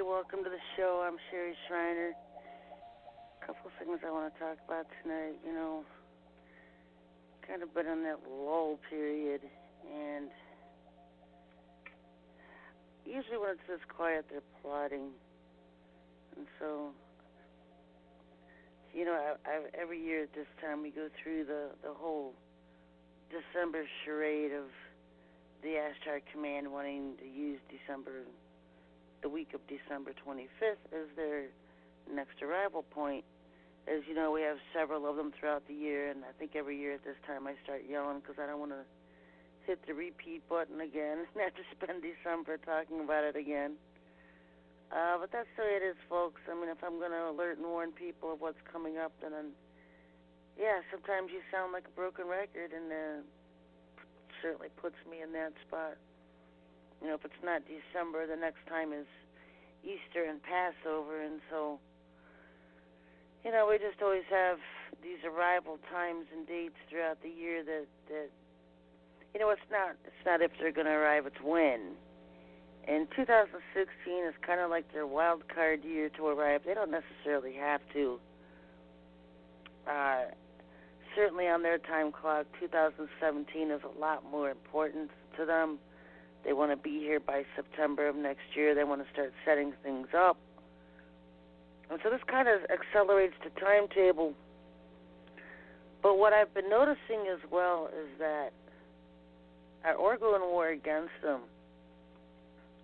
welcome to the show. I'm Sherry Schreiner. A couple of things I want to talk about tonight. Kind of been in that lull period, and usually when it's this quiet, they're plotting. And so, every year at this time we go through the whole December charade of the Ashtar Command wanting to use the week of December 25th as their next arrival point. As you know, we have several of them throughout the year, and I think every year at this time I start yelling because I don't want to hit the repeat button again and have to spend December talking about it again. But that's the way it is, folks. I mean, if I'm going to alert and warn people of what's coming up, then sometimes you sound like a broken record, and certainly puts me in that spot. If it's not December, the next time is Easter and Passover, and so, we just always have these arrival times and dates throughout the year that it's not if they're going to arrive, it's when. And 2016 is kind of like their wild card year to arrive. They don't necessarily have to. Certainly on their time clock, 2017 is a lot more important to them. They want to be here by September of next year. They want to start setting things up. And so this kind of accelerates the timetable. But what I've been noticing as well is that our ongoing war against them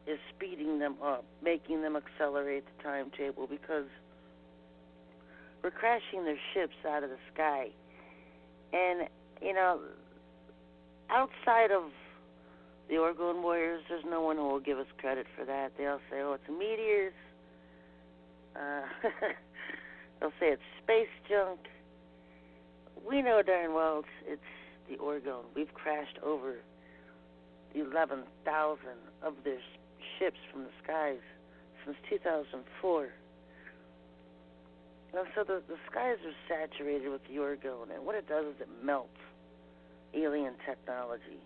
is speeding them up, making them accelerate the timetable because we're crashing their ships out of the sky. And, outside of the Orgone Warriors, there's no one who will give us credit for that. They'll say, it's meteors. They'll say it's space junk. We know darn well it's the Orgone. We've crashed over 11,000 of their ships from the skies since 2004. And so the skies are saturated with the Orgone, and what it does is it melts alien technology,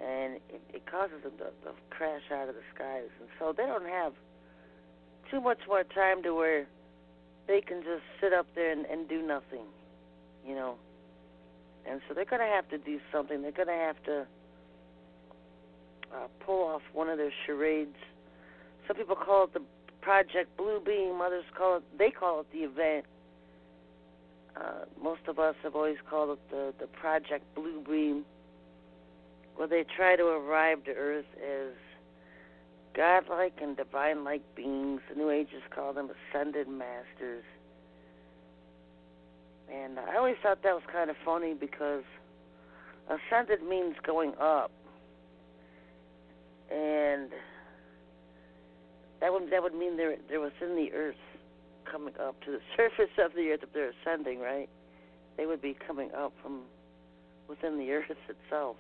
and it causes them to crash out of the skies. And so they don't have too much more time to where they can just sit up there and do nothing, And so they're going to have to do something. They're going to have to pull off one of their charades. Some people call it the Project Blue Beam. Others call it the event. Most of us have always called it the Project Blue Beam, where they try to arrive to Earth as godlike and divine-like beings. The New Agers call them ascended masters. And I always thought that was kind of funny because ascended means going up. And that would mean they're within the Earth, coming up to the surface of the Earth if they're ascending, right? They would be coming up from within the Earth itself.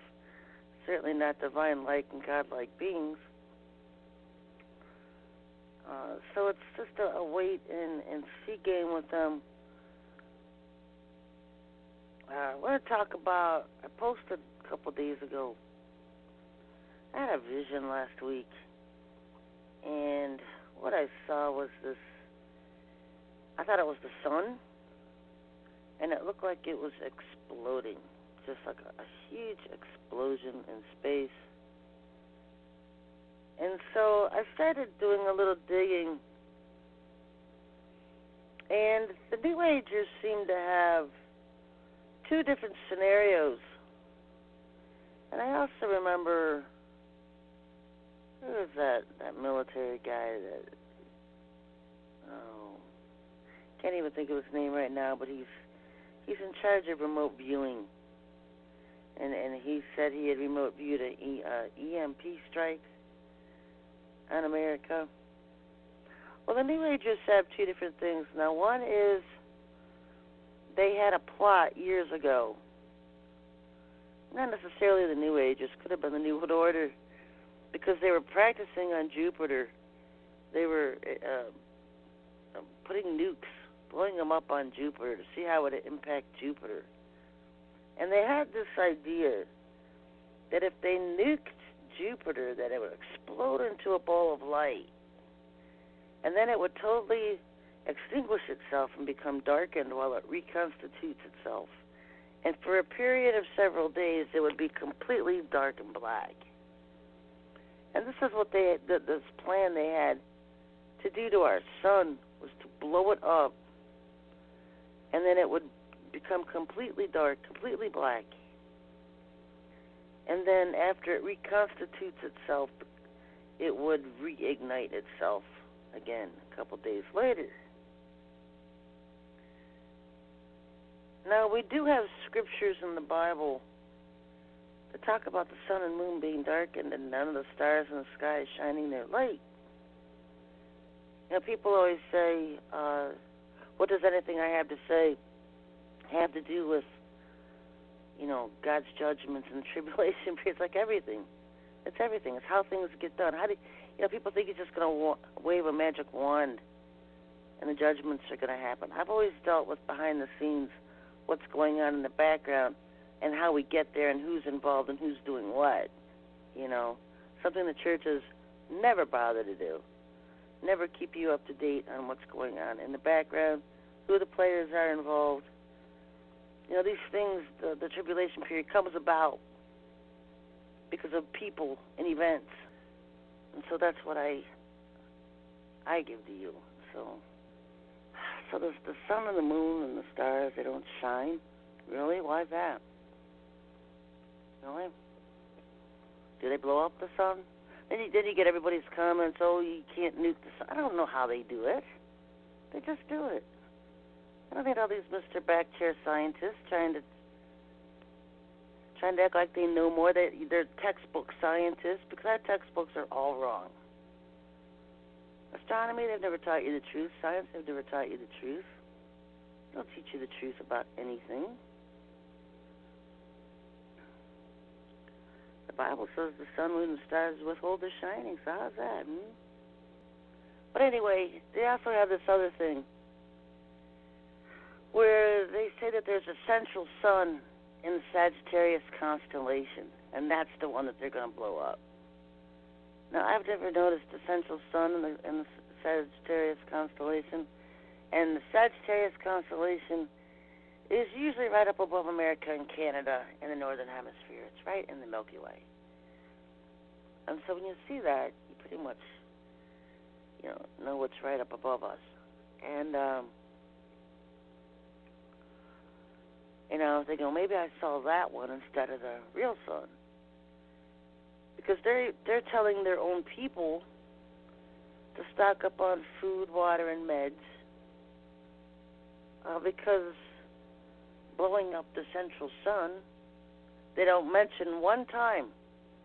Certainly not divine-like and godlike beings. So it's just a wait and see game with them. I want to talk about, I posted a couple days ago, I had a vision last week, and what I saw was this, I thought it was the sun, and it looked like it was exploding, just like a huge explosion in space. And so I started doing a little digging, and the New Agers seem to have two different scenarios. And I also remember, who was that military guy that, can't even think of his name right now, but he's in charge of remote viewing. And he said he had remote viewed an EMP strike on America. Well, the New Agers have two different things. Now, one is they had a plot years ago. Not necessarily the New Agers, could have been the New World Order, because they were practicing on Jupiter. They were putting nukes, blowing them up on Jupiter to see how it would impact Jupiter. And they had this idea that if they nuked Jupiter, that it would explode into a ball of light. And then it would totally extinguish itself and become darkened while it reconstitutes itself. And for a period of several days, it would be completely dark and black. And this is what this plan they had to do to our sun was to blow it up, and then it would become completely dark, completely black. And then after it reconstitutes itself, it would reignite itself again a couple days later. Now, we do have scriptures in the Bible that talk about the sun and moon being darkened and none of the stars in the sky shining their light. You know, people always say, what does anything I have to say have to do with, you know, God's judgments and tribulation periods? Like everything. It's everything. It's how things get done. How do you know, people think you're just going to wave a magic wand and the judgments are going to happen. I've always dealt with behind the scenes, what's going on in the background, and how we get there and who's involved and who's doing what. You know, something the church has never bothered to do. Never keep you up to date on what's going on in the background, who the players are involved. You know, these things, the tribulation period comes about because of people and events. And so that's what I give to you. So there's the sun and the moon and the stars, they don't shine. Really? Why is that? Really? Do they blow up the sun? Then you get everybody's comments, oh, you can't nuke the sun. I don't know how they do it. They just do it. I don't need all these Mr. Backchair scientists trying to act like they know more. They're textbook scientists, because our textbooks are all wrong. Astronomy, they've never taught you the truth. Science, they've never taught you the truth. They don't teach you the truth about anything. The Bible says the sun, moon, and stars withhold their shining, so how's that? But anyway, they also have this other thing where they say that there's a central sun in the Sagittarius constellation, and that's the one that they're going to blow up. Now, I've never noticed the central sun in the Sagittarius constellation, and the Sagittarius constellation is usually right up above America and Canada in the northern hemisphere. It's right in the Milky Way. And so when you see that, you pretty much, know what's right up above us. And, they go, maybe I saw that one instead of the real sun. Because they're telling their own people to stock up on food, water, and meds, because blowing up the central sun, they don't mention one time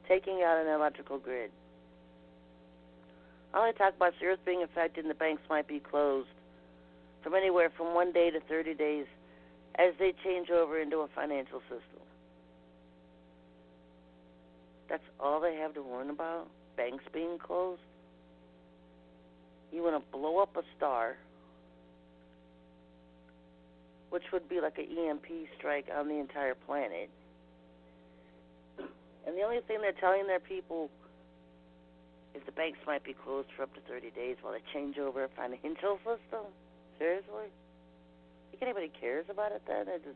taking out an electrical grid. All they talk about is the earth being affected and the banks might be closed from anywhere from 1 day to 30 days as they change over into a financial system. That's all they have to warn about? Banks being closed? You want to blow up a star, which would be like an EMP strike on the entire planet. And the only thing they're telling their people is the banks might be closed for up to 30 days while they change over a financial system? Seriously? You think anybody cares about it then? They're just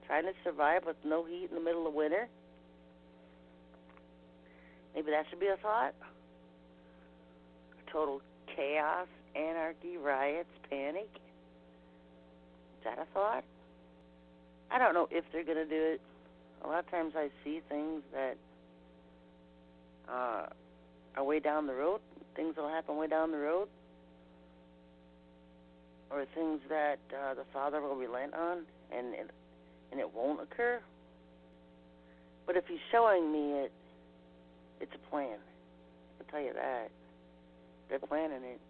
trying to survive with no heat in the middle of winter? Maybe that should be a thought. Total chaos, anarchy, riots, panic. Is that a thought? I don't know if they're going to do it. A lot of times I see things that are way down the road. Things that will happen way down the road. Or things that the Father will relent on and it won't occur. But if He's showing me it, it's a plan. I'll tell you that. They're planning it.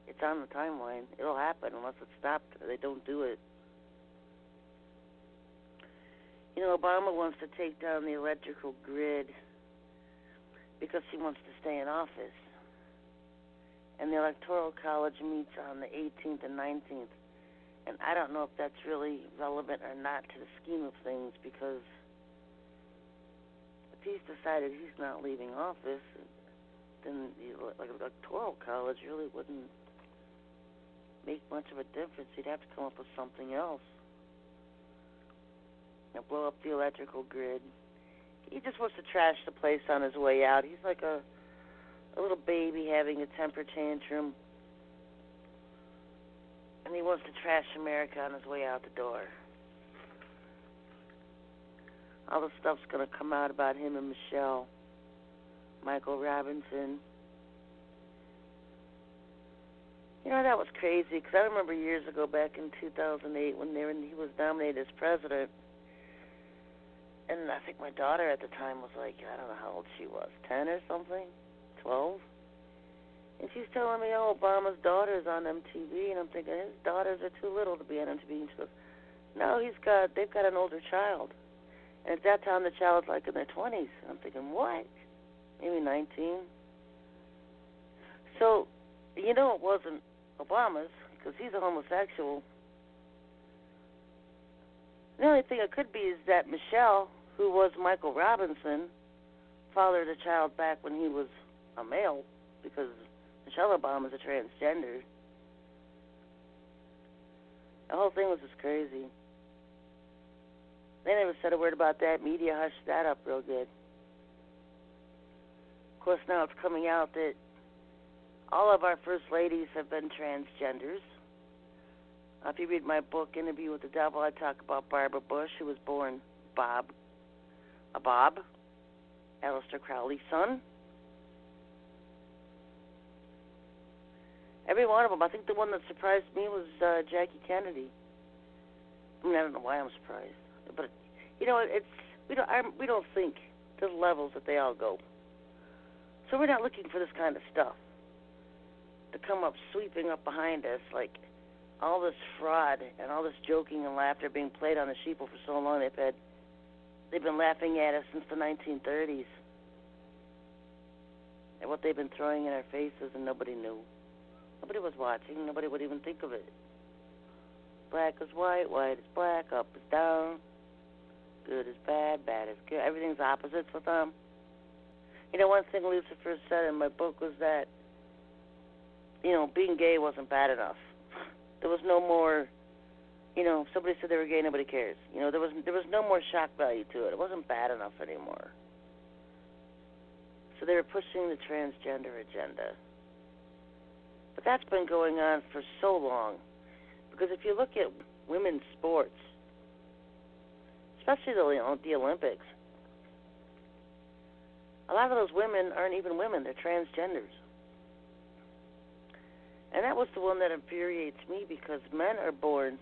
It's on the timeline. It'll happen unless it's stopped. They don't do it. Obama wants to take down the electrical grid because he wants to stay in office. And the Electoral College meets on the 18th and 19th. And I don't know if that's really relevant or not to the scheme of things, because if he's decided he's not leaving office, then like a electoral college really wouldn't make much of a difference. He'd have to come up with something else. Blow up the electrical grid. He just wants to trash the place on his way out. He's like a little baby having a temper tantrum. And he wants to trash America on his way out the door. All the stuff's going to come out about him and Michelle. Michael Robinson. You know, that was crazy, because I remember years ago, back in 2008, when he was nominated as president, and I think my daughter at the time was like, I don't know how old she was, 10 or something, 12? And she's telling me, oh, Obama's daughter's on MTV, and I'm thinking, his daughters are too little to be on MTV. And she goes, no, they've got an older child. And at that time, the child's like in their 20s. And I'm thinking, what? Maybe 19? So, you know it wasn't Obama's, because he's a homosexual. The only thing it could be is that Michelle, who was Michael Robinson, fathered a child back when he was a male, because Michelle Obama's a transgender. The whole thing was just crazy. They never said a word about that. Media hushed that up real good. Of course, now it's coming out that all of our first ladies have been transgenders. If you read my book, Interview with the Devil, I talk about Barbara Bush, who was born Bob, Aleister Crowley's son. Every one of them. I think the one that surprised me was Jackie Kennedy. I mean, I don't know why I'm surprised, but you know, we don't think to the levels that they all go. So we're not looking for this kind of stuff to come up sweeping up behind us, like all this fraud and all this joking and laughter being played on the sheeple for so long. They've been laughing at us since the 1930s, and what they've been throwing in our faces, and nobody knew. Nobody was watching. Nobody would even think of it. Black is white, white is black, up is down, good is bad, bad is good. Everything's opposites with them. You know, one thing Lucifer said in my book was that, you know, being gay wasn't bad enough. There was no more, you know, if somebody said they were gay, nobody cares. You know, there was no more shock value to it. It wasn't bad enough anymore. So they were pushing the transgender agenda. But that's been going on for so long. Because if you look at women's sports, especially the Olympics, a lot of those women aren't even women. They're transgenders. And that was the one that infuriates me, because men are born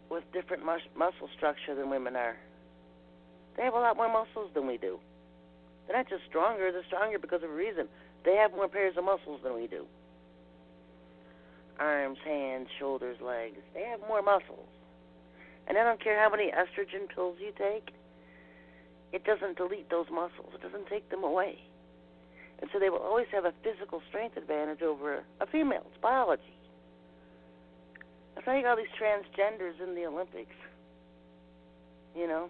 with different muscle structure than women are. They have a lot more muscles than we do. They're not just stronger. They're stronger because of a reason. They have more pairs of muscles than we do. Arms, hands, shoulders, legs. They have more muscles. And I don't care how many estrogen pills you take, it doesn't delete those muscles. It doesn't take them away. And so they will always have a physical strength advantage over a female. It's biology. That's why you got all these transgenders in the Olympics. You know?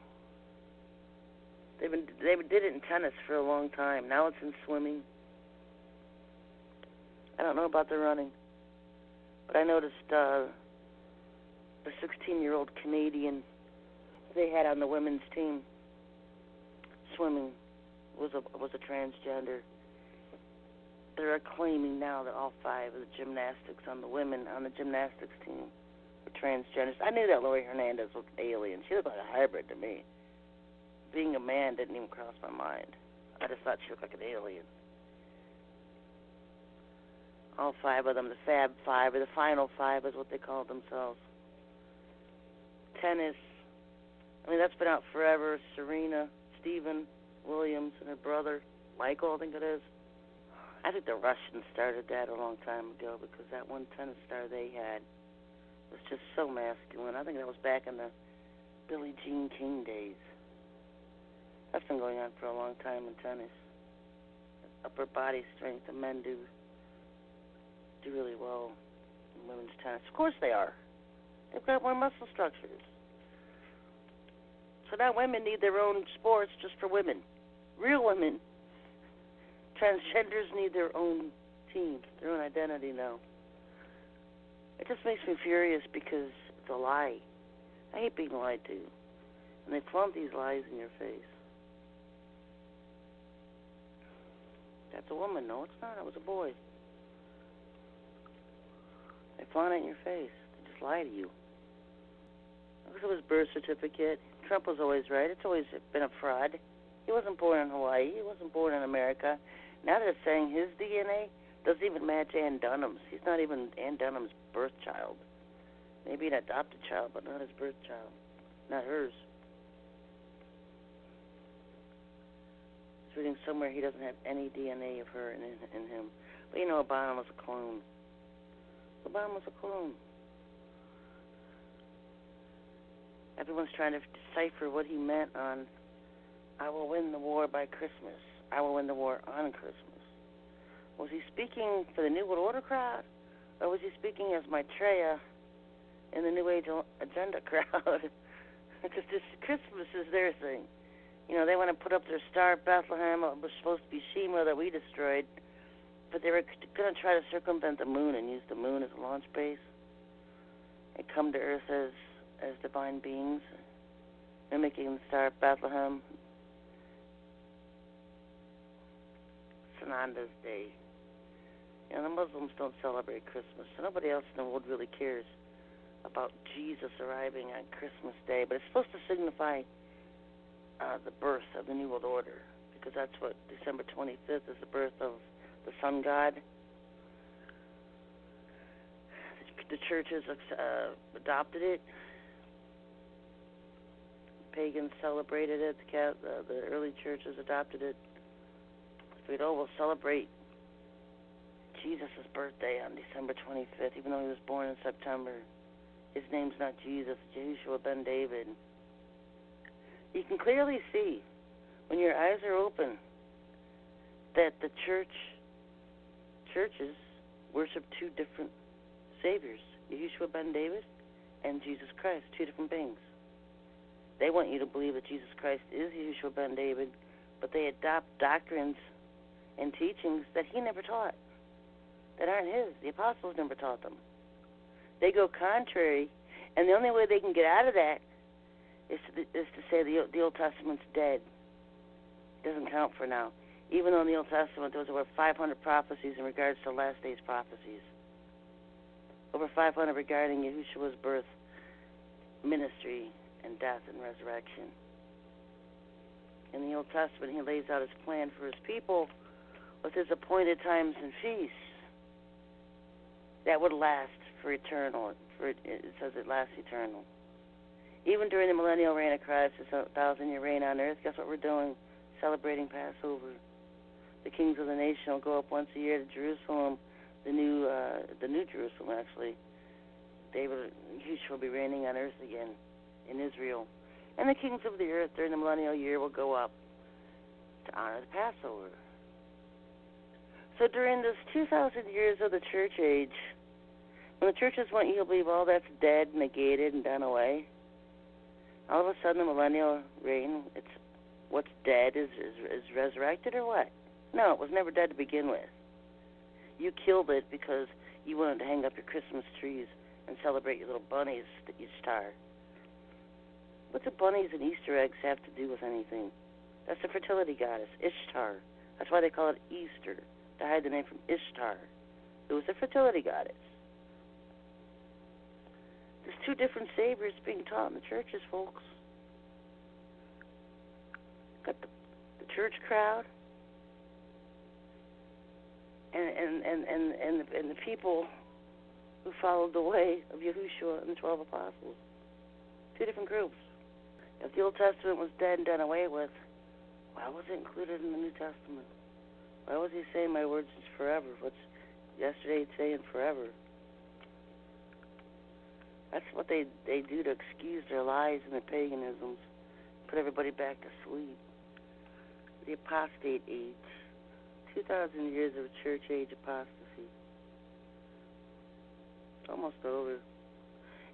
They did it in tennis for a long time. Now it's in swimming. I don't know about the running. But I noticed the 16-year-old Canadian they had on the women's team swimming was a transgender. They're claiming now that all 5 of the gymnastics on the women on the gymnastics team were transgenders. I knew that Lori Hernandez was alien. She looked like a hybrid to me. Being a man didn't even cross my mind. I just thought she looked like an alien. All 5 of them, the Fab 5, or the Final 5 is what they call themselves. Tennis, I mean, that's been out forever. Serena, Stephen Williams, and her brother, Michael, I think it is. I think the Russians started that a long time ago, because that one tennis star they had was just so masculine. I think that was back in the Billie Jean King days. That's been going on for a long time in tennis. Upper body strength, the men do really well in women's tennis. Of course they are. They've got more muscle structures. So now women need their own sports just for women. Real women. Transgenders need their own team, their own identity now. It just makes me furious because it's a lie. I hate being lied to. And they flaunt these lies in your face. That's a woman. No, it's not. It was a boy. They flaunt it in your face. They just lie to you. Look at his birth certificate. Trump was always right. It's always been a fraud. He wasn't born in Hawaii. He wasn't born in America. Now they're saying his DNA doesn't even match Ann Dunham's. He's not even Ann Dunham's birth child. Maybe an adopted child, but not his birth child. Not hers. I was reading somewhere he doesn't have any DNA of her in him. But you know, Obama was a clone. Obama was a clone. Everyone's trying to decipher what he meant on, I will win the war by Christmas. I will win the war on Christmas. Was he speaking for the New World Order crowd? Or was he speaking as Maitreya in the New Age Agenda crowd? Because this Christmas is their thing. You know, they want to put up their star at Bethlehem. It was supposed to be Shema that we destroyed. But they were going to try to circumvent the moon and use the moon as a launch base and come to Earth as divine beings, mimicking the star of Bethlehem. Sananda's Day. You know, the Muslims don't celebrate Christmas, so nobody else in the world really cares about Jesus arriving on Christmas Day, but it's supposed to signify the birth of the New World Order, because that's what December 25th is, the birth of the sun god. The churches adopted it. Pagans celebrated it. The early churches adopted it. So we'll celebrate Jesus' birthday on December 25th, even though he was born in September. His name's not Jesus, it's Yahushua ben David. You can clearly see, when your eyes are open, that the churches worship two different saviors, Yahushua ben David and Jesus Christ, two different beings. They want you to believe that Jesus Christ is Yahushua ben David, but they adopt doctrines and teachings that he never taught, that aren't his. The apostles never taught them. They go contrary, and the only way they can get out of that is to say the Old Testament's dead. It doesn't count for now. Even though in the Old Testament there was over 500 prophecies in regards to last days prophecies. Over 500 regarding Yahushua's birth, ministry, and death and resurrection. In the Old Testament, he lays out his plan for his people with his appointed times and feasts that would last for eternal. It says it lasts eternal. Even during the millennial reign of Christ, this 1,000-year reign on earth, guess what we're doing? Celebrating Passover. The kings of the nation will go up once a year to Jerusalem, the new Jerusalem, actually. David, Yahushua will be reigning on earth again in Israel. And the kings of the earth during the millennial year will go up to honor the Passover. So during this 2,000 years of the church age, when the churches want you to believe all that's dead, negated, and done away, all of a sudden the millennial reign, it's what's dead is resurrected or what? No, it was never dead to begin with. You killed it because you wanted to hang up your Christmas trees and celebrate your little bunnies, the Ishtar. What do bunnies and Easter eggs have to do with anything? That's the fertility goddess, Ishtar. That's why they call it Easter, to hide the name from Ishtar, who was a fertility goddess. There's two different saviors being taught in the churches, folks. Got the church crowd and the people who followed the way of Yahushua and the 12 apostles. Two different groups. If the Old Testament was dead and done away with, why was it included in the New Testament? Why was he saying my words is forever? What's yesterday, today, and forever? That's what they do to excuse their lies and their paganisms, put everybody back to sleep. The apostate age. 2,000 years of church age apostasy. It's almost over.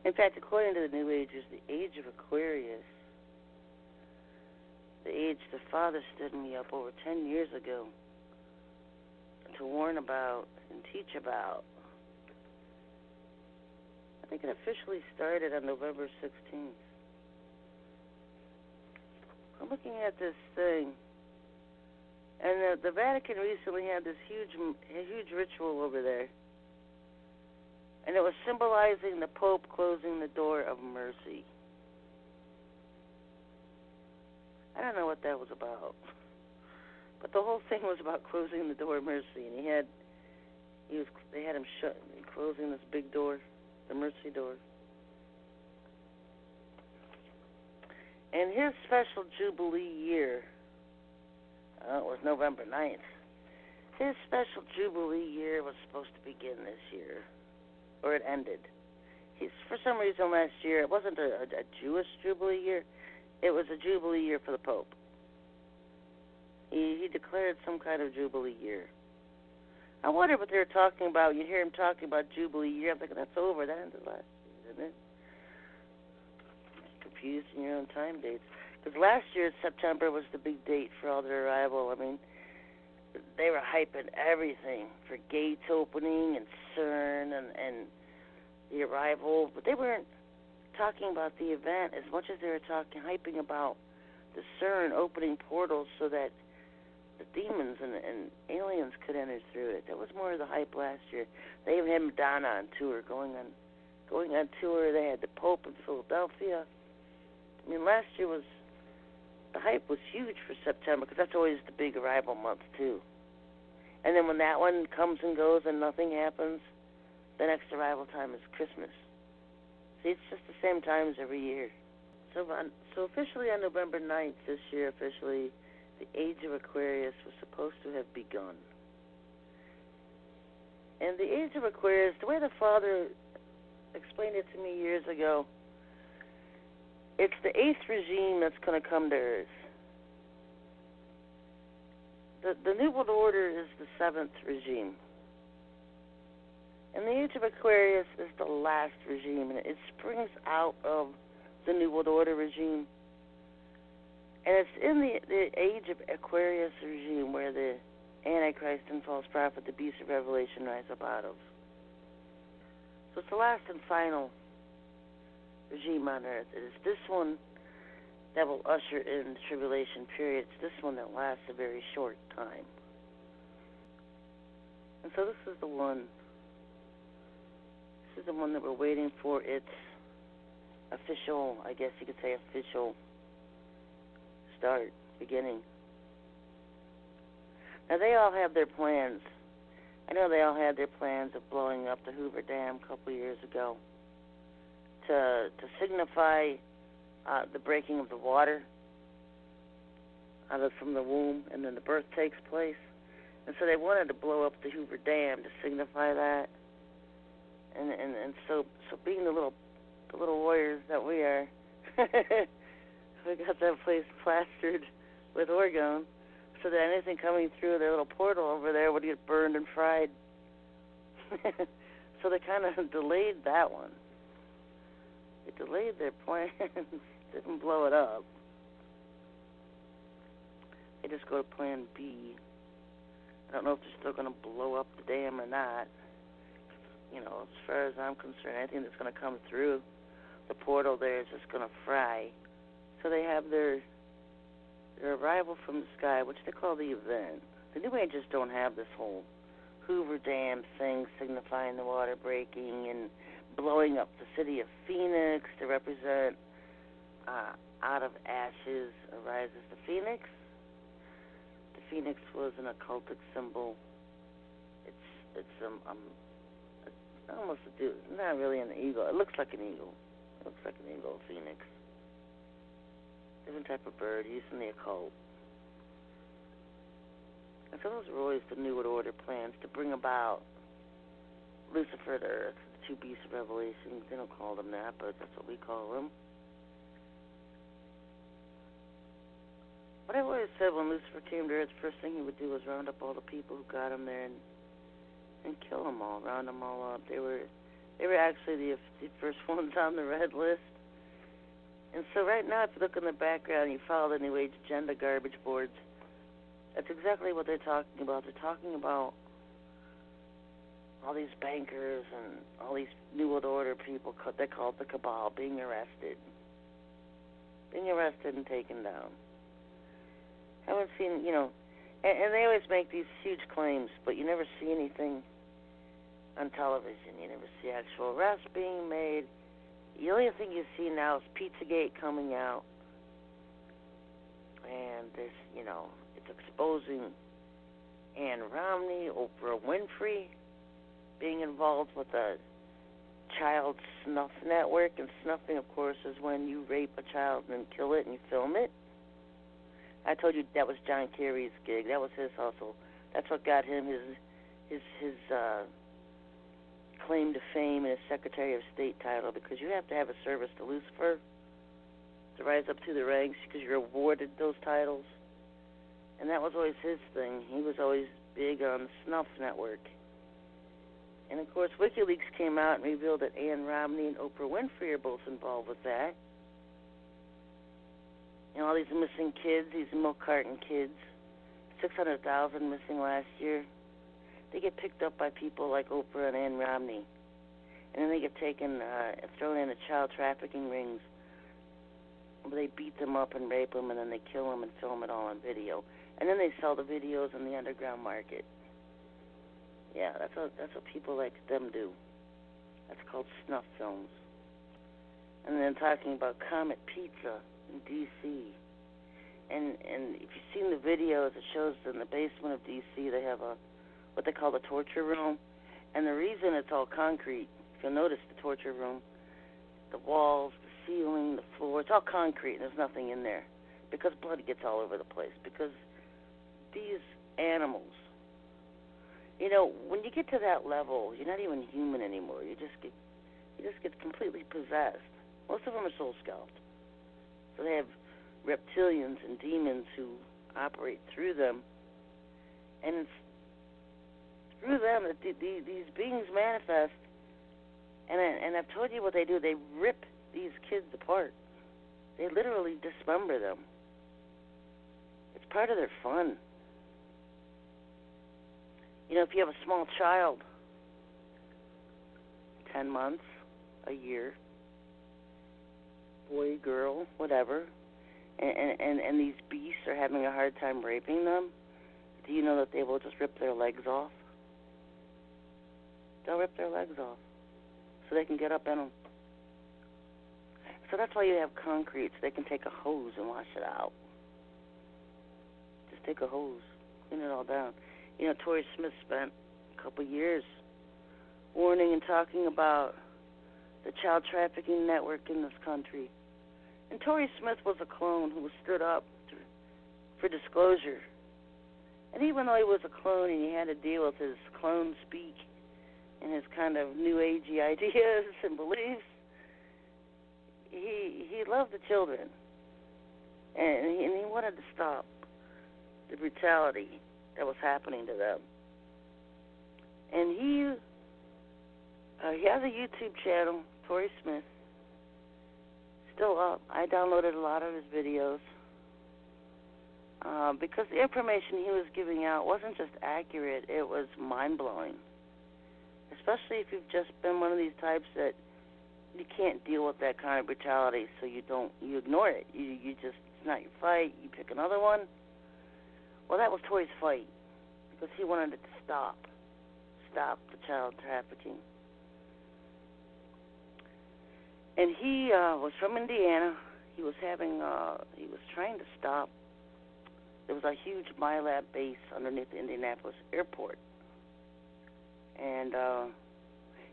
In fact, according to the New Agers, the age of Aquarius, the age the Father stood me up over 10 years ago, to warn about and teach about. I think it officially started on November 16th. I'm looking at this thing, and the Vatican recently had this huge ritual over there, and it was symbolizing the Pope closing the door of mercy. I don't know what that was about, but the whole thing was about closing the door of mercy, and they had him closing this big door, the mercy door. And his special Jubilee year, it was November 9th. His special Jubilee year was supposed to begin this year, or it ended. For some reason last year, it wasn't a Jewish Jubilee year. It was a Jubilee year for the Pope. He declared some kind of Jubilee year. I wonder what they were talking about. You hear him talking about Jubilee year. I'm thinking, that's over. That ended last year, didn't it? Confused in your own time dates. Because last year, September was the big date for all their arrival. I mean, they were hyping everything for gates opening and CERN and the arrival, but they weren't talking about the event as much as they were hyping about the CERN opening portals so that the demons and aliens could enter through it. That was more of the hype last year. They even had Madonna on tour, going on tour. They had the Pope in Philadelphia. I mean, last year the hype was huge for September because that's always the big arrival month too. And then when that one comes and goes and nothing happens, the next arrival time is Christmas. See, it's just the same times every year. So officially on November 9th this year, officially, the Age of Aquarius was supposed to have begun. And the Age of Aquarius, the way the Father explained it to me years ago, it's the 8th regime that's going to come to Earth. The New World Order is the 7th regime. And the Age of Aquarius is the last regime, and it springs out of the New World Order regime. And it's in the Age of Aquarius regime where the Antichrist and false prophet, the beast of Revelation, rise up out of. So it's the last and final regime on Earth. It is this one that will usher in the tribulation period. It's this one that lasts a very short time. And so this is the one. This is the one that we're waiting for its official, I guess you could say, official start, beginning. Now, they all have their plans. I know they all had their plans of blowing up the Hoover Dam a couple years ago to signify the breaking of the water from the womb, and then the birth takes place. And so they wanted to blow up the Hoover Dam to signify that. And so being the little warriors that we are, we got that place plastered with orgone so that anything coming through their little portal over there would get burned and fried. So they kind of delayed that one. They delayed their plans, didn't blow it up. They just go to plan B. I don't know if they're still going to blow up the dam or not. You know, as far as I'm concerned, anything that's going to come through the portal there is just going to fry. So they have their arrival from the sky, which they call the event. The New Agers don't have this whole Hoover Dam thing signifying the water breaking and blowing up the city of Phoenix to represent out of ashes arises the Phoenix. The Phoenix was an occultic symbol. It's almost not really an eagle. It looks like an eagle. It looks like an eagle, phoenix. Different type of bird used in the occult. And so those were always the New World Order plans to bring about Lucifer to Earth, the two beasts of Revelation. They don't call them that, but that's what we call them. But I've always said when Lucifer came to Earth, the first thing he would do was round up all the people who got him there and kill them all, round them all up. They were actually the first ones on the red list. And so right now, if you look in the background and you follow the New Age agenda garbage boards, that's exactly what they're talking about. They're talking about all these bankers and all these New World Order people, they call it the cabal, being arrested and taken down. Haven't seen, and they always make these huge claims, but you never see anything on television. You never see actual arrests being made. The only thing you see now is Pizzagate coming out, and this, it's exposing Ann Romney, Oprah Winfrey being involved with a child snuff network, and snuffing, of course, is when you rape a child and kill it and you film it. I told you that was John Kerry's gig. That was his hustle. That's what got him his claim to fame and his Secretary of State title, because you have to have a service to Lucifer to rise up through the ranks, because you're awarded those titles. And that was always his thing. He was always big on the snuff network. And, of course, WikiLeaks came out and revealed that Ann Romney and Oprah Winfrey are both involved with that. All these missing kids, these milk carton kids, 600,000 missing last year, they get picked up by people like Oprah and Ann Romney. And then they get taken, thrown into child trafficking rings. They beat them up and rape them, and then they kill them and film it all on video. And then they sell the videos in the underground market. Yeah, that's what people like them do. That's called snuff films. And then talking about Comet Pizza in D.C. And if you've seen the videos, it shows in the basement of D.C. they have what they call the torture room. And the reason it's all concrete, if you'll notice the torture room, the walls, the ceiling, the floor, it's all concrete and there's nothing in there, because blood gets all over the place. Because these animals, when you get to that level, you're not even human anymore. You just get completely possessed. Most of them are soul scalped. So they have reptilians and demons who operate through them, and it's through them that these beings manifest. And I've told you what they do. They rip these kids apart. They literally dismember them. It's part of their fun. If you have a small child, 10 months, a year, boy, girl, whatever, and these beasts are having a hard time raping them, do you know that they will just rip their legs off? They'll rip their legs off so they can get up in them. So that's why you have concrete, so they can take a hose and wash it out. Just take a hose, clean it all down. Tory Smith spent a couple years warning and talking about the child trafficking network in this country. And Tory Smith was a clone who stood up for disclosure. And even though he was a clone and he had to deal with his clone speak and his kind of new agey ideas and beliefs, he loved the children. And he wanted to stop the brutality that was happening to them. And he has a YouTube channel, Tory Smith, still up. I downloaded a lot of his videos because the information he was giving out wasn't just accurate, it was mind-blowing. Especially if you've just been one of these types that you can't deal with that kind of brutality, so you ignore it. You just, it's not your fight, you pick another one. Well, that was Tory's fight, because he wanted it to stop the child trafficking. And he was from Indiana. He was trying to stop. There was a huge MyLab base underneath the Indianapolis airport, and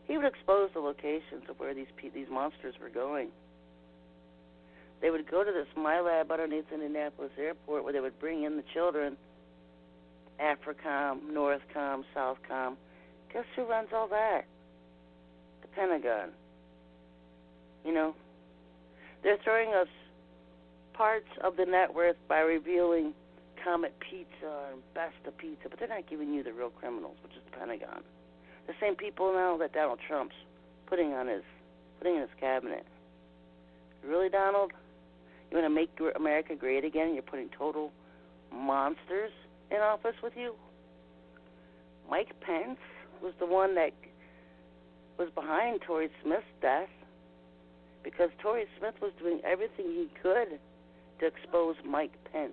he would expose the locations of where these monsters were going. They would go to this MyLab underneath Indianapolis airport, where they would bring in the children. AFRICOM, NORTHCOM, SOUTHCOM. Guess who runs all that? The Pentagon. They're throwing us parts of the net worth by revealing Comet Pizza and Besta Pizza, but they're not giving you the real criminals, which is the Pentagon. The same people now that Donald Trump's putting in his cabinet. Really, Donald? You want to make America great again? You're putting total monsters in office with you? Mike Pence? was the one that was behind Tory Smith's death, because Tory Smith was doing everything he could to expose Mike Pence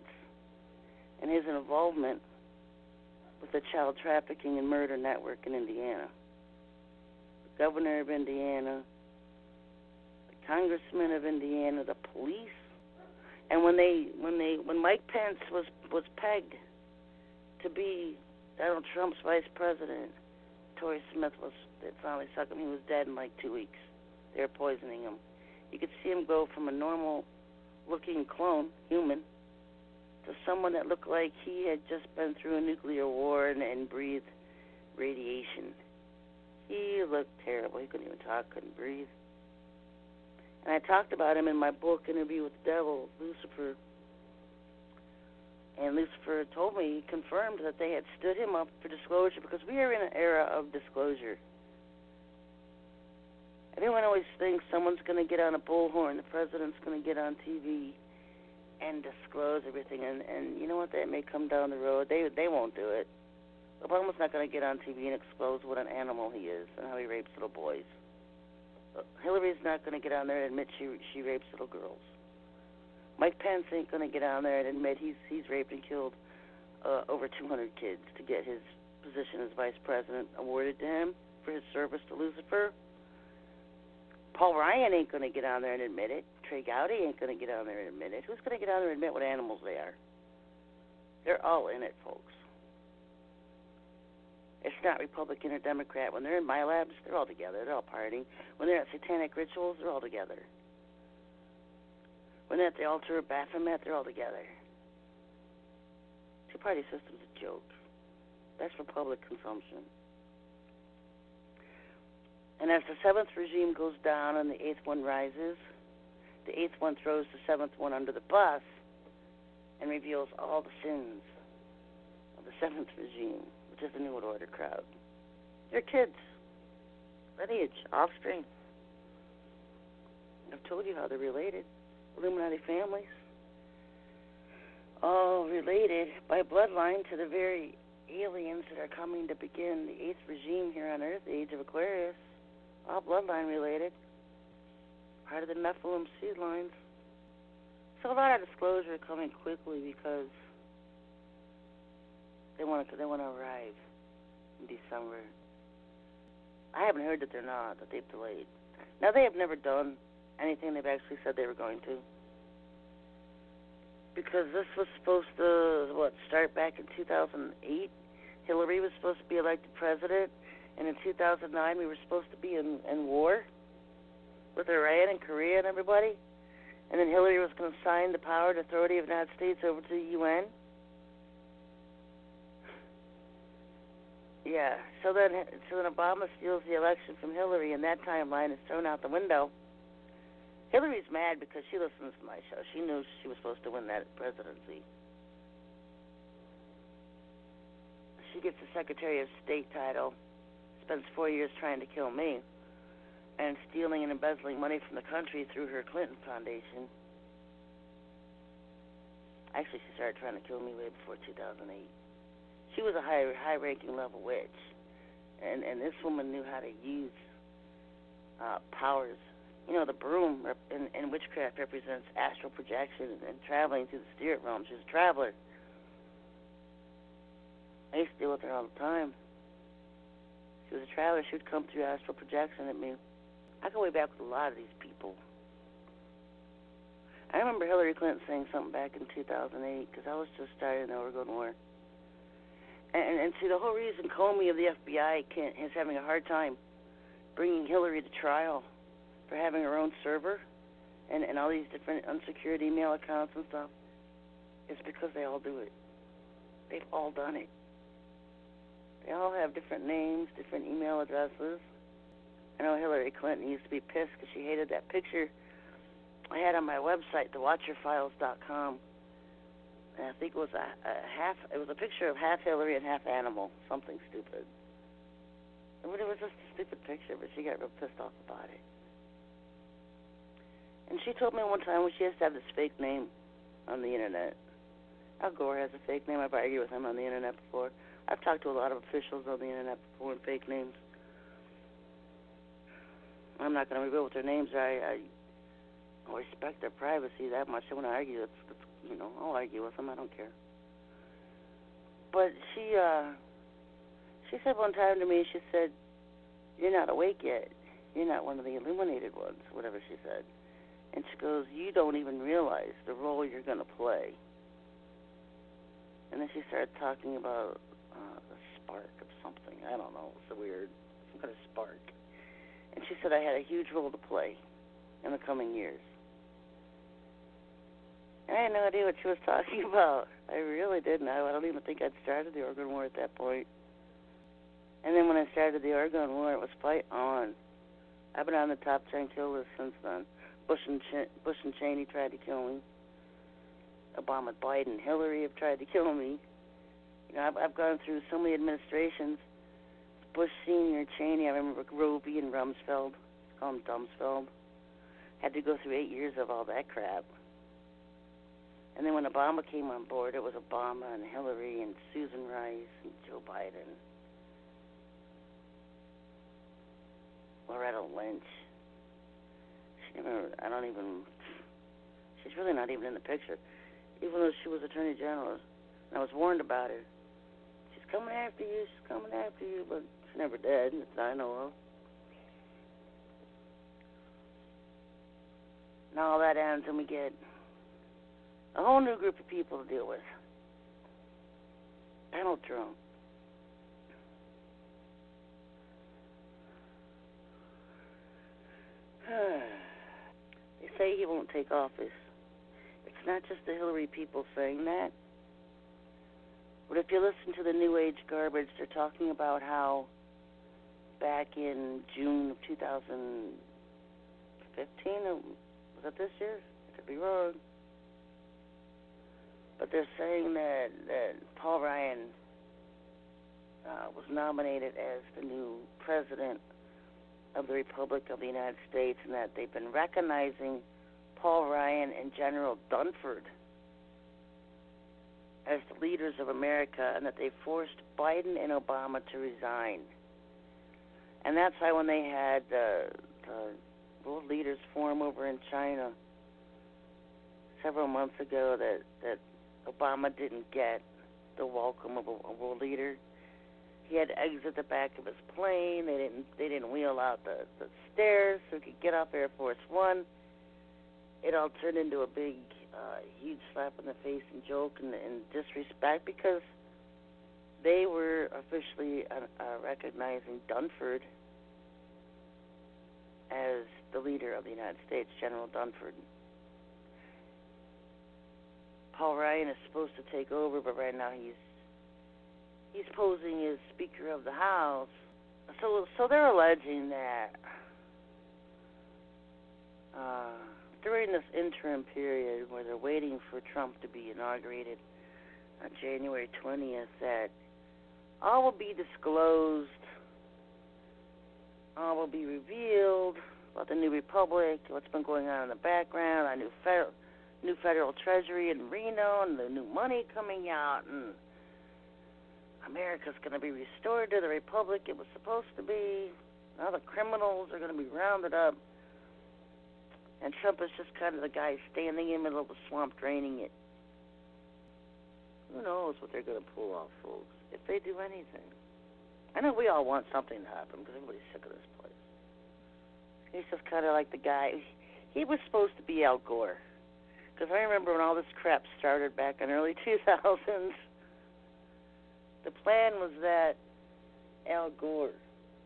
and his involvement with the child trafficking and murder network in Indiana. The governor of Indiana, the congressman of Indiana, the police. And when Mike Pence was pegged to be Donald Trump's vice president, Tory Smith they finally sucked him. He was dead in like 2 weeks. They were poisoning him. You could see him go from a normal-looking clone, human, to someone that looked like he had just been through a nuclear war and breathed radiation. He looked terrible. He couldn't even talk, couldn't breathe. And I talked about him in my book, Interview with the Devil, Lucifer. And Lucifer told me, he confirmed that they had stood him up for disclosure, because we are in an era of disclosure. Everyone always thinks someone's going to get on a bullhorn, the president's going to get on TV and disclose everything. And you know what? That may come down the road. They won't do it. Obama's not going to get on TV and expose what an animal he is and how he rapes little boys. Hillary's not going to get on there and admit she rapes little girls. Mike Pence ain't going to get on there and admit he's raped and killed over 200 kids to get his position as vice president awarded to him for his service to Lucifer. Paul Ryan ain't going to get on there and admit it. Trey Gowdy ain't going to get on there and admit it. Who's going to get on there and admit what animals they are? They're all in it, folks. It's not Republican or Democrat. When they're in my labs, they're all together. They're all partying. When they're at satanic rituals, they're all together. When they're at the altar of Baphomet, they're all together. Two-party system's a joke. That's for public consumption. And as the seventh regime goes down and the eighth one rises, the eighth one throws the seventh one under the bus and reveals all the sins of the seventh regime, which is the New World Order crowd. They're kids, lineage, offspring. I've told you how they're related. Illuminati families, all related by bloodline to the very aliens that are coming to begin the eighth regime here on Earth, the Age of Aquarius. All bloodline related, part of the Nephilim seed lines. So a lot of disclosure coming quickly because they want to arrive in December. I haven't heard that they're not, that they've delayed. Now, they have never done anything they've actually said they were going to, because this was supposed to, start back in 2008. Hillary was supposed to be elected president, and in 2009 we were supposed to be in war with Iran and Korea and everybody, and then Hillary was going to sign the power and authority of the United States over to the UN. Yeah, so then Obama steals the election from Hillary, and that timeline is thrown out the window. Hillary's mad because she listens to my show. She knew she was supposed to win that presidency. She gets the Secretary of State title, spends 4 years trying to kill me, and stealing and embezzling money from the country through her Clinton Foundation. Actually, she started trying to kill me way before 2008. She was a high-ranking level witch, and this woman knew how to use powers. You know, the broom in witchcraft represents astral projection and traveling through the spirit realm. She's a traveler. I used to deal with her all the time. She was a traveler. She would come through astral projection at me. I go way back with a lot of these people. I remember Hillary Clinton saying something back in 2008, because I was just starting the Oregon War. And see, the whole reason Comey of the FBI is having a hard time bringing Hillary to trial for having her own server and all these different unsecured email accounts and stuff is because they all do it. They've all done it. They all have different names, different email addresses. I know Hillary Clinton used to be pissed because she hated that picture I had on my website, thewatcherfiles.com. And I think it was a picture of half Hillary and half animal, something stupid. It was just a stupid picture, but she got real pissed off about it. And she told me one time when she has to have this fake name on the internet. Al Gore has a fake name. I've argued with him on the internet before. I've talked to a lot of officials on the internet before in fake names. I'm not going to reveal what their names are. I respect their privacy that much. I want to argue. I'll argue with them. I don't care. But she said one time to me, she said, "You're not awake yet. You're not one of the illuminated ones," whatever she said. And she goes, "You don't even realize the role you're going to play." And then she started talking about a spark of something. I don't know. It's weird. Some kind of spark. And she said I had a huge role to play in the coming years. And I had no idea what she was talking about. I really didn't. I don't even think I'd started the Oregon War at that point. And then when I started the Oregon War, it was fight on. I've been on the top 10 kill list since then. Bush and Cheney tried to kill me. Obama, Biden, Hillary have tried to kill me. I've gone through so many administrations. Bush Sr., Cheney, I remember Roby and Rumsfeld. Call him Dumsfeld. Had to go through 8 years of all that crap. And then when Obama came on board, it was Obama and Hillary and Susan Rice and Joe Biden. Loretta Lynch. She's really not even in the picture. Even though she was Attorney General. And I was warned about her. She's coming after you, but she never did, that I know of. Now all that ends and we get a whole new group of people to deal with. Donald Trump. They say he won't take office. It's not just the Hillary people saying that. But if you listen to the New Age garbage, they're talking about how back in June of 2015, was that this year? I could be wrong. But they're saying that Paul Ryan was nominated as the new president of the Republic of the United States, and that they've been recognizing Paul Ryan and General Dunford as the leaders of America, and that they forced Biden and Obama to resign. And that's why when they had the world leaders forum over in China several months ago, that Obama didn't get the welcome of a world leader. He had to exit the back of his plane. They didn't wheel out the stairs so he could get off Air Force One. It all turned into a big, huge slap in the face and joke and disrespect, because they were officially recognizing Dunford as the leader of the United States, General Dunford. Paul Ryan is supposed to take over, but right now he's posing as Speaker of the House. So they're alleging that during this interim period where they're waiting for Trump to be inaugurated on January 20th, that all will be disclosed, all will be revealed about the new republic, what's been going on in the background, our new federal treasury in Reno, and the new money coming out, and America's going to be restored to the republic it was supposed to be. All the criminals are going to be rounded up. And Trump is just kind of the guy standing in the middle of the swamp draining it. Who knows what they're going to pull off, folks, if they do anything. I know we all want something to happen because everybody's sick of this place. He's just kind of like the guy. He was supposed to be Al Gore. Because I remember when all this crap started back in early 2000s, the plan was that Al Gore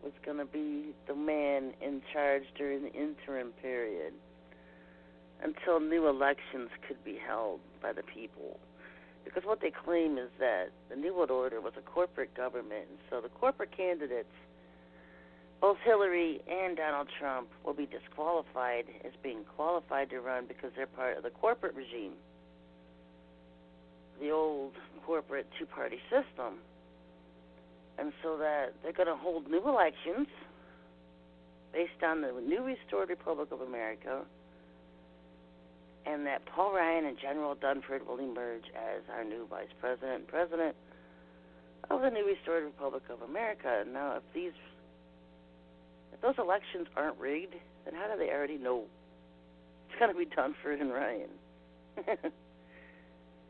was going to be the man in charge during the interim period until new elections could be held by the people. Because what they claim is that the New World Order was a corporate government, and so the corporate candidates, both Hillary and Donald Trump, will be disqualified as being qualified to run because they're part of the corporate regime, the old corporate two-party system. And so that they're going to hold new elections based on the new restored Republic of America, and that Paul Ryan and General Dunford will emerge as our new vice president and president of the new restored Republic of America. Now, if those elections aren't rigged, then how do they already know it's going to be done for and Ryan?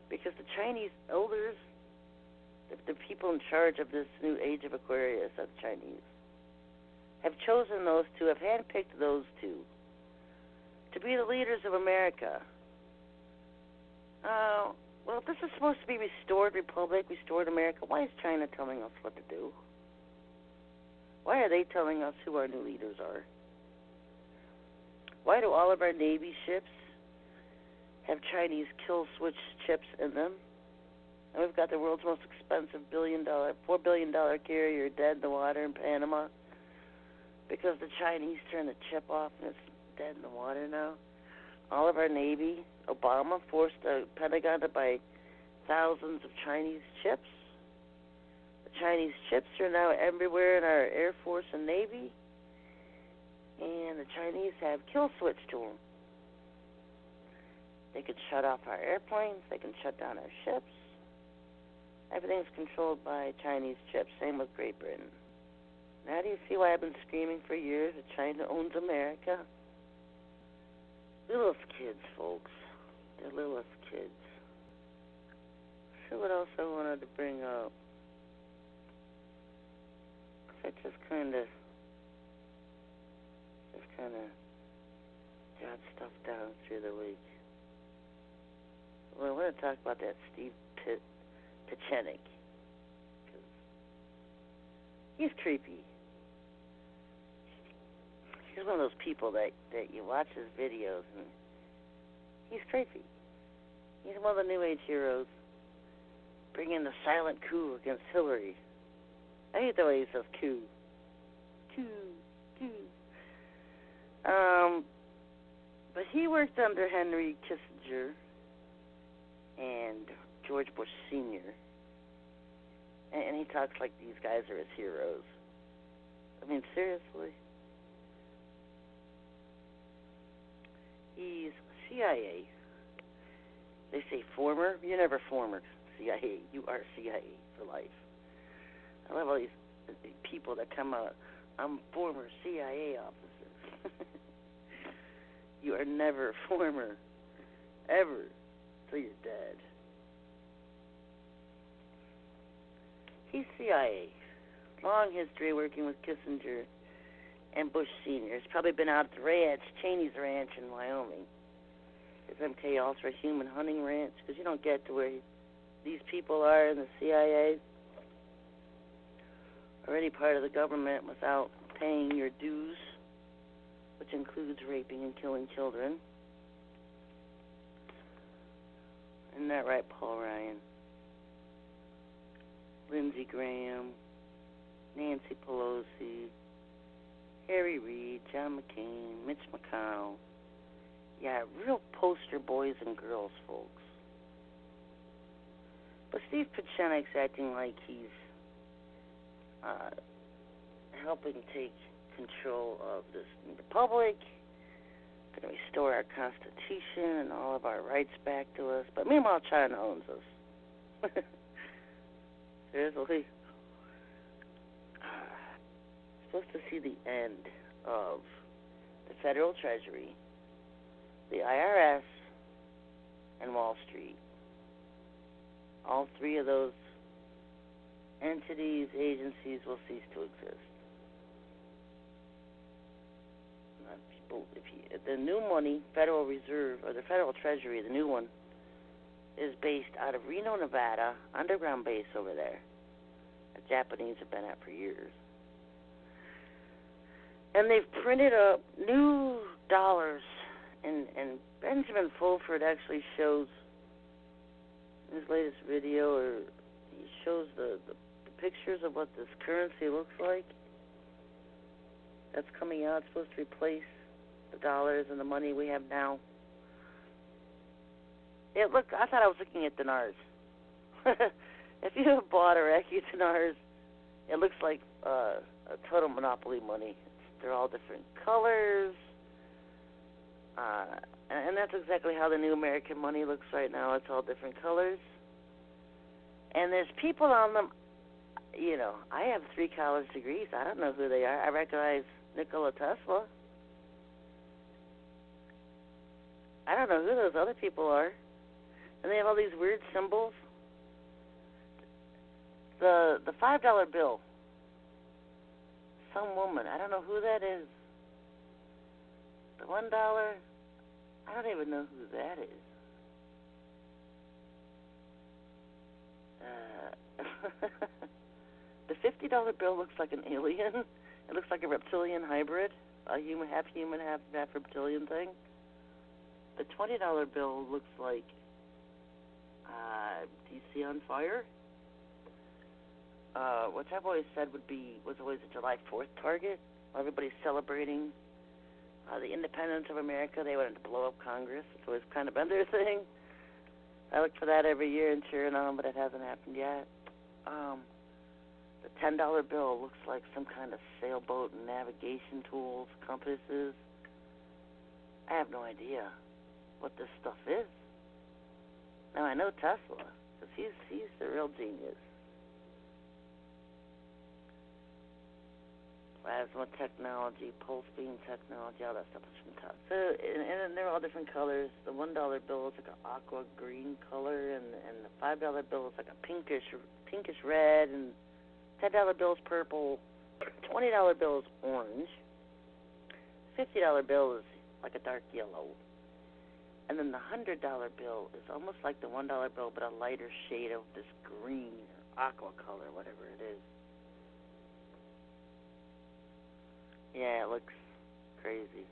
Because the Chinese elders, the people in charge of this new age of Aquarius, that's Chinese, have chosen those two, have handpicked those two to be the leaders of America. Well, if this is supposed to be restored republic, restored America, why is China telling us what to do? Why are they telling us who our new leaders are? Why do all of our Navy ships have Chinese kill switch chips in them? And we've got the world's most expensive $4 billion carrier dead in the water in Panama because the Chinese turned the chip off and it's dead in the water now. All of our Navy, Obama forced the Pentagon to buy thousands of Chinese chips. The Chinese chips are now everywhere in our Air Force and Navy. And the Chinese have kill switch to them. They could shut off our airplanes. They can shut down our ships. Everything's controlled by Chinese chips. Same with Great Britain. Now do you see why I've been screaming for years that China owns America? Littlest kids, folks. They're littlest kids. So what else I wanted to bring up? I just kind of jot stuff down through the week. Well, I want to talk about that Steve Pichenik. He's creepy. He's one of those people that you watch his videos and he's creepy. He's one of the New Age heroes bringing the silent coup against Hillary. I hate the way he says coup. Coup. But he worked under Henry Kissinger and George Bush Sr. And he talks like these guys are his heroes. I mean, seriously. He's CIA. They say former. You're never former CIA. You are CIA for life. I love all these people that come out, I'm former CIA officer. You are never former, ever, till you're dead. He's CIA. Long history working with Kissinger and Bush Sr. He's probably been out at the ranch, Cheney's Ranch in Wyoming. His MK Ultra Human Hunting Ranch, because you don't get to where these people are in the CIA or any part of the government without paying your dues, which includes raping and killing children. Isn't that right, Paul Ryan? Lindsey Graham, Nancy Pelosi, Harry Reid, John McCain, Mitch McConnell. Yeah, real poster boys and girls, folks. But Steve Pichenik's acting like he's helping take control of this republic, going to restore our Constitution and all of our rights back to us. But meanwhile, China owns us. Seriously. Supposed to see the end of the Federal Treasury, the IRS, and Wall Street. All three of those entities, agencies will cease to exist. The new money, Federal Reserve, or the Federal Treasury, the new one, is based out of Reno, Nevada, underground base over there. The Japanese have been at for years. And they've printed up new dollars, and Benjamin Fulford actually shows in his latest video, or he shows the pictures of what this currency looks like. That's coming out. It's supposed to replace the dollars and the money we have now. I thought I was looking at dinars. If you have bought or accurate dinars, it looks like a total monopoly money. They're all different colors. And that's exactly how the new American money looks right now. It's all different colors. And there's people on them You know, I have 3 college degrees. I don't know who they are. I recognize Nikola Tesla. I don't know who those other people are. And they have all these weird symbols. The $5 bill. Some woman. I don't know who that is. The $1. I don't even know who that is. The $50 bill looks like an alien. It looks like a reptilian hybrid, a half human, half reptilian thing. The $20 bill looks like DC on fire, which I've always said was always a July 4th target. Everybody's celebrating the independence of America. They wanted to blow up Congress. It's always kind of been their thing. I look for that every year and cheering on, but it hasn't happened yet. The $10 bill looks like some kind of sailboat and navigation tools, compasses. I have no idea what this stuff is. Now, I know Tesla, because he's the real genius. Plasma technology, pulse beam technology, all that stuff is from Tesla. So, and they're all different colors. The $1 bill is like an aqua green color, and the $5 bill is like a pinkish red, and $10 bill is purple. $20 bill is orange. $50 bill is like a dark yellow. And then the $100 bill is almost like the $1 bill, but a lighter shade of this green or aqua color, whatever it is. Yeah, it looks crazy.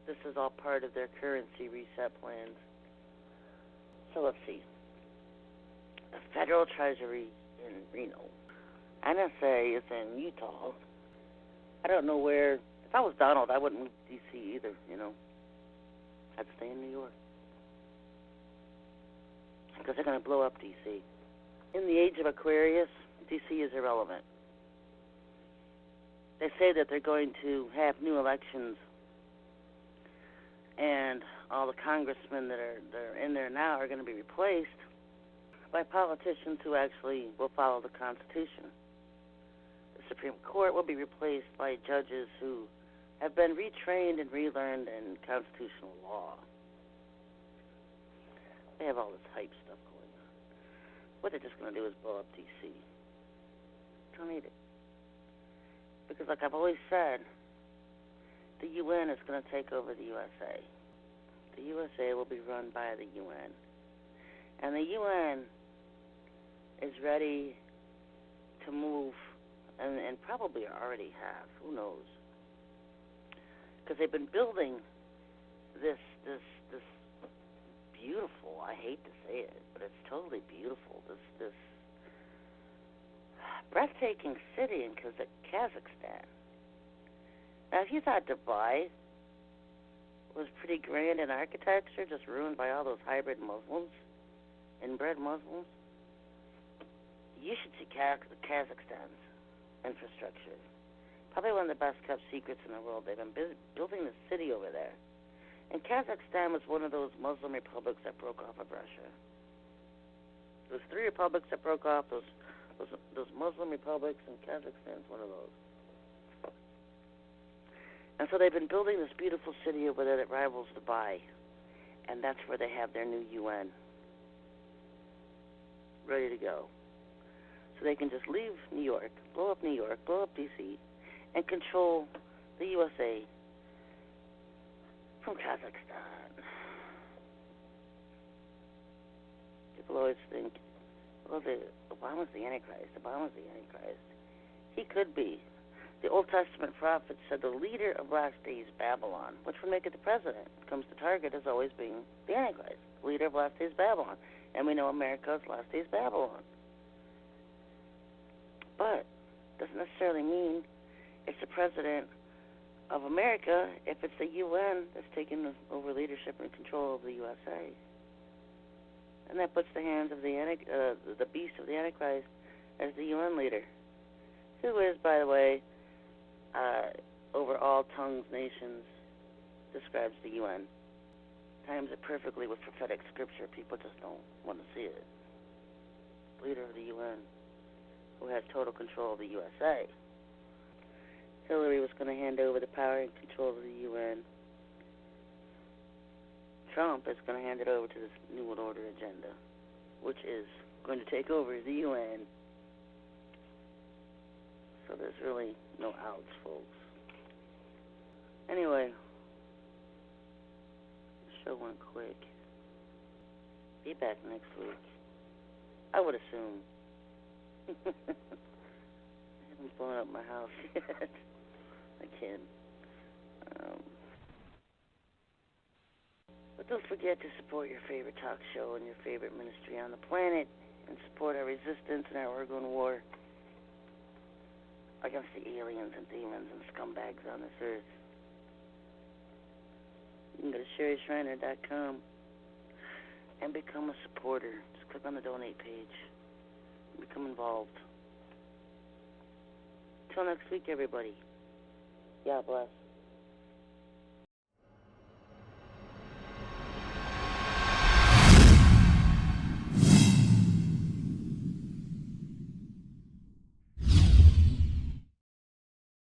This is all part of their currency reset plans. So let's see. The Federal Treasury in Reno. NSA is in Utah. I don't know where. If I was Donald, I wouldn't move to D.C. either, you know. I'd stay in New York. Because they're going to blow up D.C. In the age of Aquarius, D.C. is irrelevant. They say that they're going to have new elections, and all the congressmen that are in there now are going to be replaced by politicians who actually will follow the Constitution. The Supreme Court will be replaced by judges who have been retrained and relearned in constitutional law. They have all this hype stuff going on. What they're just going to do is blow up D.C. Don't need it. Because like I've always said, the UN is going to take over the USA. The USA will be run by the UN. And the UN is ready to move, and probably already have, who knows. Because they've been building this beautiful, I hate to say it, but it's totally beautiful, this breathtaking city in Kazakhstan. Now, if you thought Dubai was pretty grand in architecture, just ruined by all those hybrid Muslims, inbred Muslims, you should see Kazakhstan's infrastructure. Probably one of the best kept secrets in the world. They've been building this city over there. And Kazakhstan was one of those Muslim republics that broke off of Russia. There's 3 republics that broke off, those Muslim republics, and Kazakhstan's one of those. And so they've been building this beautiful city over there that rivals Dubai. And that's where they have their new UN ready to go. So they can just leave New York, blow up D.C., and control the USA from Kazakhstan. People always think, well, Obama's the Antichrist. He could be. The Old Testament prophets said the leader of last days Babylon, which would make it the president, comes to target as always being the Antichrist, leader of last days Babylon. And we know America's last days Babylon. But doesn't necessarily mean it's the president of America if it's the UN that's taking over leadership and control of the USA. And that puts the hands of the beast of the Antichrist as the UN leader, who is, by the way, over all tongues, nations, describes the UN. Times it perfectly with prophetic scripture. People just don't want to see it. leader of the UN, who had total control of the USA. Hillary was going to hand over the power and control of the UN. Trump is going to hand it over to this New World Order agenda, which is going to take over the UN. So there's really no outs, folks. Anyway, the show went quick. Be back next week, I would assume. I haven't blown up my house yet. I can. But don't forget to support your favorite talk show and your favorite ministry on the planet, and support our resistance and our ongoing war against the aliens and demons and scumbags on this earth. You can go to SherryShriner.com and become a supporter. Just click on the donate page. Become involved. Till next week, everybody. God bless.